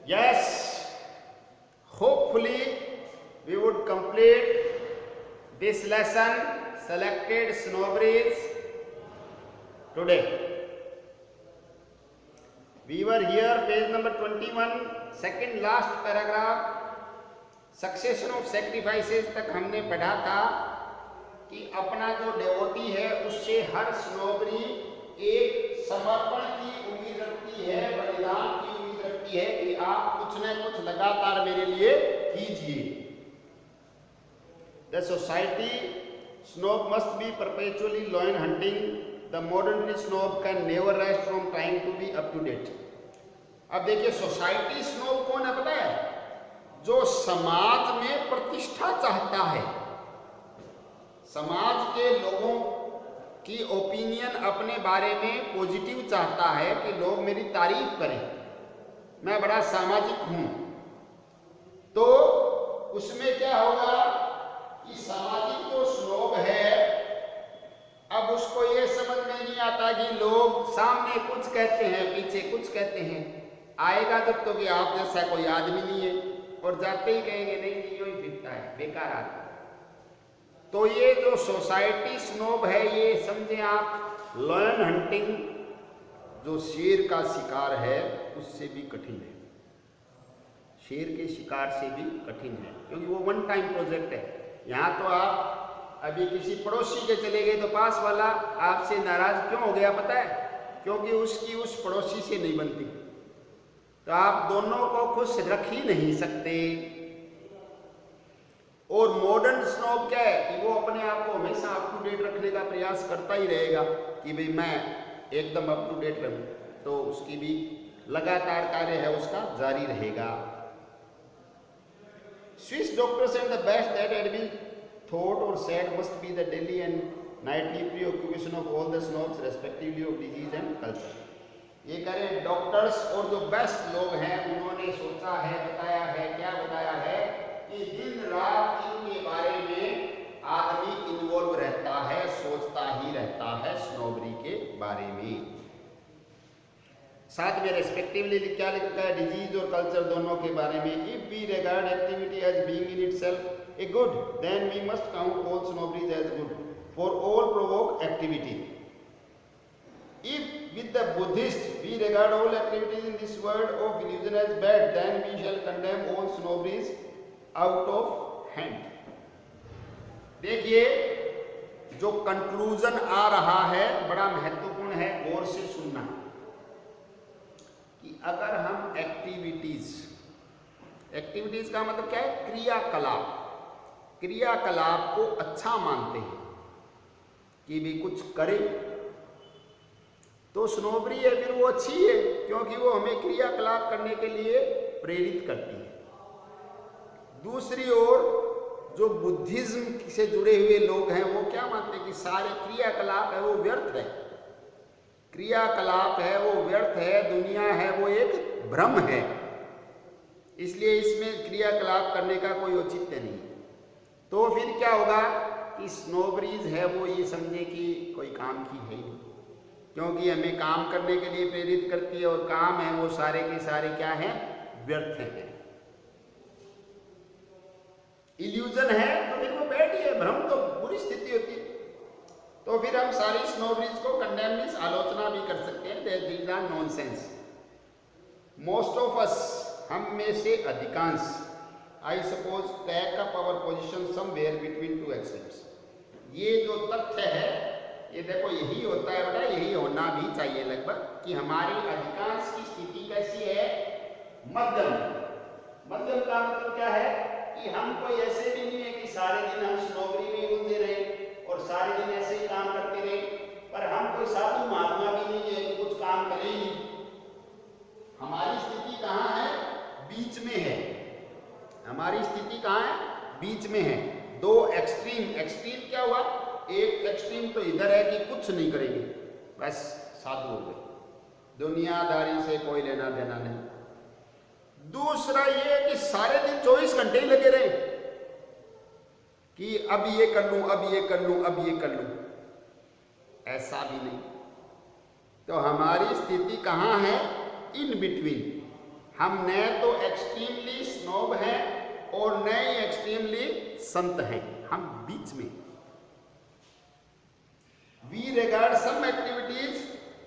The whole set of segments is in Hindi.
Yes, hopefully we would complete this lesson, selected snow breeze, today. We were here, page number 21, second last paragraph, succession of sacrifices तक हमने पढ़ा था कि अपना जो डेवोटी है उससे हर स्नोबरी एक समर्पण की उम्मीद रखती है, बलिदान की उम्मीद रखती है कि आप कुछ न कुछ लगातार मेरे लिए कीजिए. The society snob must be perpetually lion hunting. The modern snob can never rest from trying to be up to date. अब देखिए, सोसाइटी स्नोब कौन है पता है? जो समाज में प्रतिष्ठा चाहता है, समाज के लोगों की ओपिनियन अपने बारे में पॉजिटिव चाहता है कि लोग मेरी तारीफ करें, मैं बड़ा सामाजिक हूं. तो उसमें क्या होगा कि सामाजिक जो स्नोब है, अब उसको ये समझ में नहीं आता कि लोग सामने कुछ कहते हैं, पीछे कुछ कहते हैं. आएगा जब तो कि आप जैसा कोई आदमी नहीं है, और जाते ही कहेंगे नहीं यूं ही फिरता है, बेकार आदमी. तो ये जो सोसाइटी स्नोब है, ये समझे आप लॉयन हंटिंग, जो शेर का शिकार है उससे भी कठिन है. शेर के शिकार से भी कठिन है, क्योंकि वो वन टाइम प्रोजेक्ट है. यहाँ तो आप अभी किसी पड़ोसी के चले गए तो पास वाला आपसे नाराज क्यों हो गया पता है? क्योंकि उसकी उस पड़ोसी से नहीं बनती. तो आप दोनों को खुश रख ही नहीं सकते. और मॉडर्न स्नोब क्या है कि वो अपने आप को हमेशा अप टू डेट रखने का प्रयास करता ही रहेगा कि भाई मैं एकदम अप टू डेट रहूं. तो उसकी भी लगातार कार्य है उसका जारी रहेगा. Swiss doctors and the best that had been thought और said must be the daily and nightly preoccupation of all the snobs respectively of disease and culture. ये करें डॉक्टर्स और जो बेस्ट लोग हैं उन्होंने सोचा है, बताया है, क्या बताया है कि दिन रात इनके बारे में आदमी इन्वॉल्व रहता है, सोचता ही रहता है स्नोबरी के बारे में. साथ में रेस्पेक्टिवली क्या लिखा है? डिजीज और कल्चर दोनों के बारे में. If we regard activity as being in itself a good, then we must count all snobberies as good, for all provoke activity. If with the Buddhist we regard all activities in this world of illusion as bad, then we shall condemn all snobberies out of hand. देखिए, जो कंक्लूजन आ रहा है बड़ा महत्वपूर्ण है, गौर से सुनना. कि अगर हम एक्टिविटीज का मतलब क्या है? क्रियाकलाप को अच्छा मानते हैं कि भी कुछ करे तो स्नोबरी है, फिर वो अच्छी है, क्योंकि वो हमें क्रियाकलाप करने के लिए प्रेरित करती है. दूसरी ओर जो बुद्धिज्म से जुड़े हुए लोग हैं वो क्या मानते हैं कि सारे क्रियाकलाप है वो व्यर्थ है. क्रियाकलाप है वो व्यर्थ है, दुनिया है वो एक भ्रम है, इसलिए इसमें क्रियाकलाप करने का कोई औचित्य नहीं. तो फिर क्या होगा कि स्नोबरीज है वो ये समझे कि कोई काम की है ही नहीं, क्योंकि हमें काम करने के लिए प्रेरित करती है, और काम है वो सारे के सारे क्या हैं? व्यर्थ हैं. इल्यूजन है तो फिर वो बैठ ही है, भ्रम तो बुरी स्थिति होती है. तो फिर हम सारी स्नोबरीज को कंडेम मींस आलोचना भी कर सकते हैं. These are nonsense. Most of us, हम में से अधिकांश, I suppose take up our position somewhere between two extremes. ये जो तथ्य है, ये देखो यही होता है बेटा, यही होना भी चाहिए लगभग, कि हमारी अधिकांश की स्थिति कैसी है? मध्यम. मध्यम का मतलब क्या है कि हम कोई ऐसे भी नहीं है कि सारे दिन हम स्नोबरी में उलझे रहे और सारे दिन ऐसे ही काम करते रहे, पर हम कोई साधु महात्मा भी नहीं है कि कुछ काम करें ही. हमारी स्थिति कहाँ है? बीच में है. हमारी स्थिति कहाँ है? बीच में है. दो एक्सट्रीम. एक्सट्रीम क्या हुआ? एक एक्सट्रीम तो इधर है कि कुछ नहीं करेंगे, बस साधु हो गए, दुनियादारी से कोई लेना देना नहीं. दूसरा ये कि सारे दिन 24 घंटे ही लगे रहे कि अब ये कर लूं, अब ये कर लूं, अब ये कर लूं. ऐसा भी नहीं. तो हमारी स्थिति कहाँ है? In between. हम न तो एक्सट्रीमली स्नोब हैं और न ही एक्सट्रीमली संत हैं, हम बीच में। We regard some activities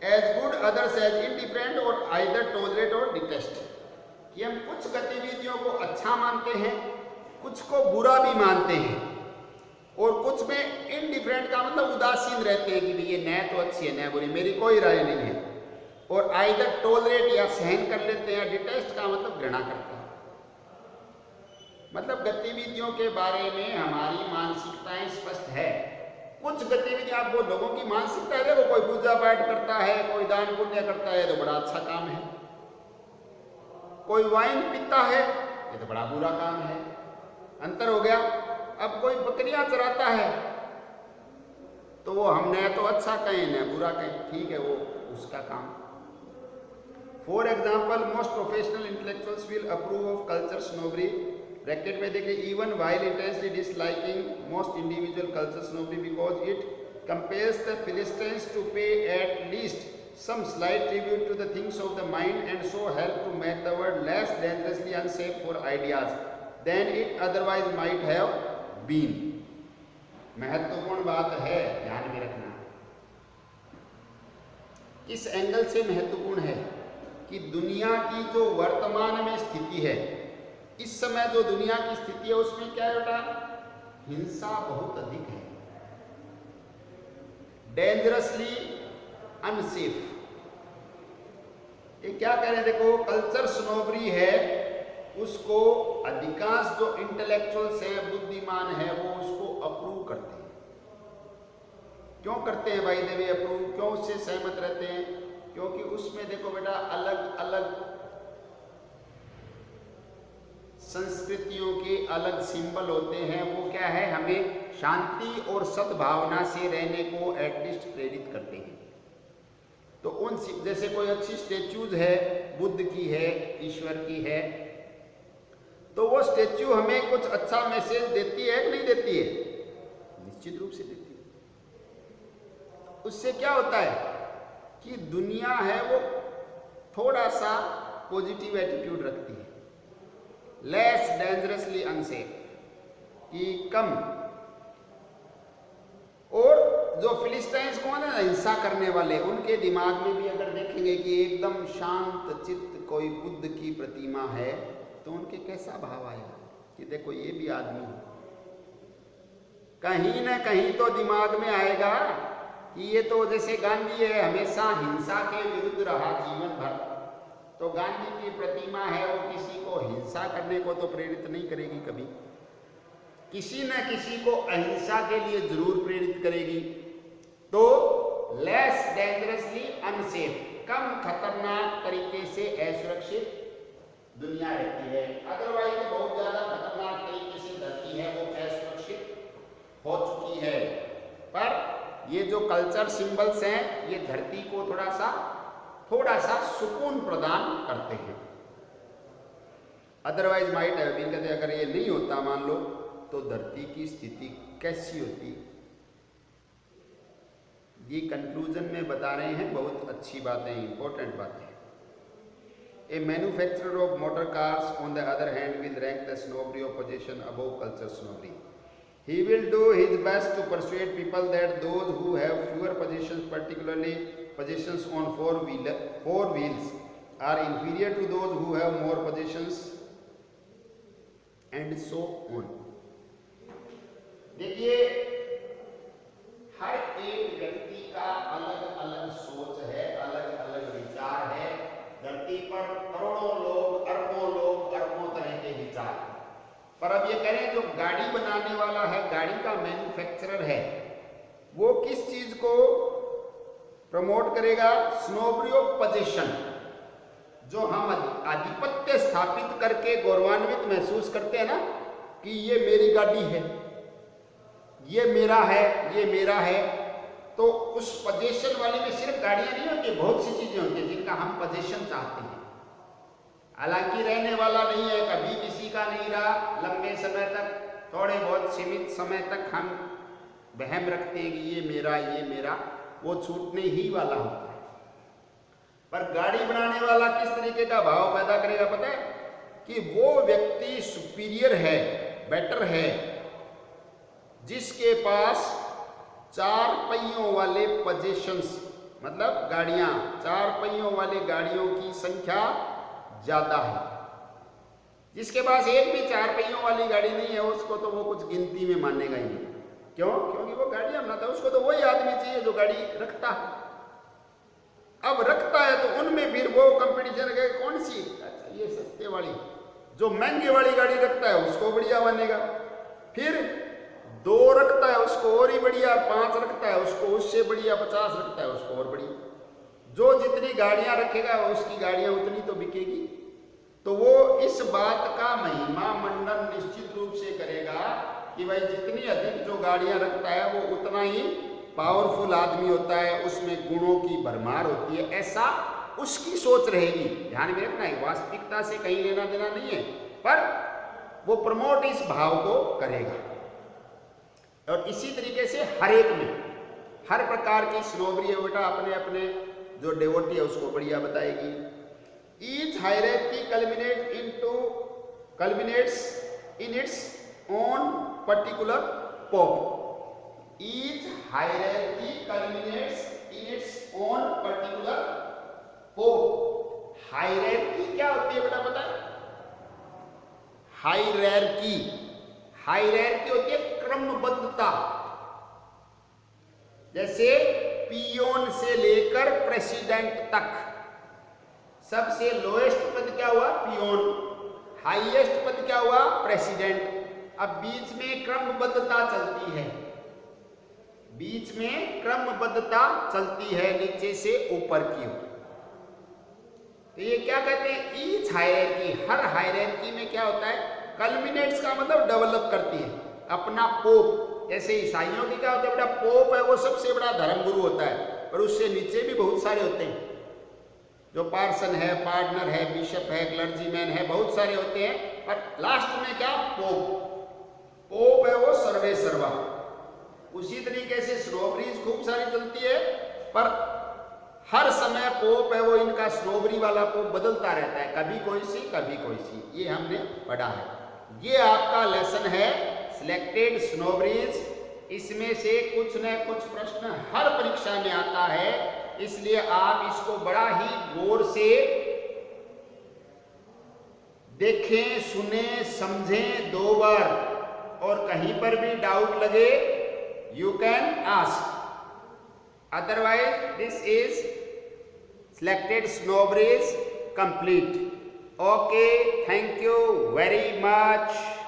as good, others as indifferent और आइदर टॉलरेट और डिटेस्ट। कि हम कुछ गतिविधियों को अच्छा मानते हैं, कुछ को बुरा भी मानते हैं, और कुछ में इनडिफरेंट का मतलब उदासीन रहते हैं कि भाई ये न तो अच्छी है न बुरी, मेरी कोई राय नहीं है, और आइदर टॉलरेट या सहन कर लेते हैं, डिटेस्ट का मतलब घृणा करते हैं। मतलब गतिविधियों के बारे में हमारी मानसिकताएं स्पष्ट है। कुछ गतिविधियां वो लोगों की मानसिकता है, देखो कोई पूजा पाठ करता है, कोई दान पुण्य करता है तो बड़ा अच्छा काम है, कोई वाइन पीता है ये तो बड़ा बुरा काम है, अंतर हो गया। अब कोई बकरियां चराता है तो वो हम न तो अच्छा कहें न बुरा कहें, ठीक है, वो उसका काम। For example most professional intellectuals will approve of culture snobbery, bracket में देखिए, even while intensely disliking most individual culture snobbery because it compels the philistines to pay at least some slight tribute to the things of the mind and so help to make the world less dangerously unsafe for ideas than it otherwise might have been। महत्वपूर्ण बात है, ध्यान में रखना। किस एंगल से महत्वपूर्ण है कि दुनिया की जो वर्तमान में स्थिति है, इस समय जो दुनिया की स्थिति है उसमें क्या है बेटा, हिंसा बहुत अधिक है, डेंजरसली अनसेफ। ये क्या कह रहे हैं, देखो कल्चर स्नोबरी है, उसको अधिकांश जो इंटेलेक्चुअल्स हैं, बुद्धिमान है, वो उसको अप्रूव करते हैं। क्यों करते हैं भाई देवी अप्रूव, क्यों उससे सहमत रहते हैं? क्योंकि उसमें देखो बेटा अलग अलग संस्कृतियों के अलग सिंबल होते हैं, वो क्या है, हमें शांति और सद्भावना से रहने को एटलीस्ट प्रेरित करते हैं। तो उन जैसे कोई अच्छी स्टेच्यूज है, बुद्ध की है, ईश्वर की है, तो वो स्टेच्यू हमें कुछ अच्छा मैसेज देती है कि नहीं देती है? निश्चित रूप से देती है। उससे क्या होता है कि दुनिया है वो थोड़ा सा पॉजिटिव एटीट्यूड रखती है, लेस डेंजरसली अनसेफ, कि कम। और जो फिलिस्तीन्स कौन है, हिंसा करने वाले, उनके दिमाग में भी अगर देखेंगे कि एकदम शांत चित्त कोई बुद्ध की प्रतिमा है, तो उनके कैसा भाव आएगा कि देखो ये भी आदमी है। कहीं ना कहीं तो दिमाग में आएगा कि ये तो जैसे गांधी है, हमेशा हिंसा के विरुद्ध रहा जीवन भर, तो गांधी की प्रतिमा है, वो किसी को हिंसा करने को तो प्रेरित नहीं करेगी कभी, किसी न किसी को अहिंसा के लिए जरूर प्रेरित करेगी। तो लेस डेंजरसली अनसेफ, कम खतरनाक तरीके से असुरक्षित दुनिया रहती है। अदरवाइज तो बहुत ज्यादा खतरनाक तरीके से धरती है वो असुरक्षित हो चुकी है। पर ये जो कल्चर सिंबल्स हैं, ये धरती को थोड़ा सा सुकून प्रदान करते हैं। अदरवाइज माइट हैव बीन, कहते अगर ये नहीं होता मान लो, तो धरती की स्थिति कैसी होती? ये कंक्लूजन में बता रहे हैं, बहुत अच्छी बातें, इंपॉर्टेंट बातें। A manufacturer of motor cars on the other hand will rank the snobbery of position above culture snobbery. He will do his best to persuade people that those who have fewer possessions, particularly possessions on four wheels, are inferior to those who have more possessions, and so on। देखिए, हर एक व्यक्ति का अलग अलग सोच है, अलग अलग विचार है। धरती पर करोड़ों लोग, अरबों तरह के विचार। पर अब ये करें, जो गाड़ी बनाने वाला है, गाड़ी का मैन्युफैक्चरर है, वो किस चीज को प्रमोट करेगा? स्नोबरी ऑफ पोजीशन। जो हम आधिपत्य स्थापित करके गौरवान्वित महसूस करते हैं ना, कि ये मेरी गाड़ी है, ये मेरा है, ये मेरा है, तो उस पोजीशन वाली में सिर्फ गाड़ियां नहीं होती, बहुत सी चीजें होती हैं जिनका हम पोजीशन चाहते हैं। हालांकि रहने वाला नहीं है, कभी किसी का नहीं रहा, लंबे समय तक, थोड़े बहुत सीमित समय तक हम वहम रखते हैं कि ये मेरा, वो छूटने ही वाला होता है। पर गाड़ी बनाने वाला किस तरीके का भाव पैदा करेगा पता है? कि वो व्यक्ति सुपीरियर है, बेटर है, जिसके पास 4 पहियों वाले पोजीशंस, मतलब गाड़ियां, 4 पहियों वाले गाड़ियों की संख्या ज्यादा है। जिसके पास एक भी 4 पहियों वाली गाड़ी नहीं है, उसको तो वो कुछ गिनती में मानेगा ही नहीं। क्यों? क्योंकि वो गाड़ियां बनाता है, उसको तो वही आदमी चाहिए जो गाड़ी रखता है। अब रखता है तो उनमें फिर वो कंपटीशन रखेगा, कौन सी? अच्छा ये सस्ते वाली, जो महंगे वाली गाड़ी रखता है उसको बढ़िया बनेगा, फिर 2 रखता है उसको और ही बढ़िया, 5 रखता है उसको उससे बढ़िया, 50 रखता है उसको और बढ़िया। जो जितनी गाड़ियां रखेगा उसकी गाड़ियां उतनी तो बिकेगी। तो वो इस बात का महिमा मंडन निश्चित रूप से करेगा कि भाई जितनी अधिक जो गाड़ियां रखता है वो उतना ही पावरफुल आदमी होता है, उसमें गुणों की भरमार होती है, ऐसा उसकी सोच रहेगी। ध्यान में रखना है, वास्तविकता से कहीं लेना देना नहीं है, पर वो प्रमोट इस भाव को करेगा। और इसी तरीके से हर एक में हर प्रकार की स्नोबरी है बेटा, अपने अपने जो डेवोटी है उसको बढ़िया बताएगी। Each hierarchy culminates in its own particular pop. Each hierarchy culminates in its own particular pop. Hierarchy क्या होती है बेटा पता है? हायरार्की होती है क्रमबद्धता। जैसे पियोन से लेकर प्रेसिडेंट तक, सबसे लोएस्ट पद क्या हुआ? पियोन। हाईएस्ट पद क्या हुआ? प्रेसिडेंट। अब बीच में क्रमबद्धता चलती है, बीच में क्रमबद्धता चलती है नीचे से ऊपर की ओर। तो ये क्या कहते हैं? ईच हायरार्की, हर हायरार्की में क्या होता है? कल्मिनेट्स का मतलब डेवलप करती है अपना पोप। जैसे ईसाइयों की क्या होता है बेटा? पोप है वो सबसे बड़ा धर्मगुरु होता है, पर उससे नीचे भी बहुत सारे होते हैं, जो पार्सन है, पार्टनर है, बिशप है, क्लर्जीमैन है, बहुत सारे होते हैं, पर लास्ट में क्या? पोप है वो सर्वे सर्वा। उसी तरीके से स्नोबरीज खूब सारी चलती है, पर हर समय पोप है वो इनका स्नोबरी वाला पोप बदलता रहता है, कभी कोई सी कभी कोई सी, ये हमने पढ़ा है। ये आपका लेसन है सिलेक्टेड स्नोबरीज। इसमें से कुछ न कुछ प्रश्न हर परीक्षा में आता है, इसलिए आप इसको बड़ा ही गौर से देखें, सुने, समझें 2 बार, और कहीं पर भी डाउट लगे you can ask, otherwise this is selected snowbreeze complete. Okay, thank you very much.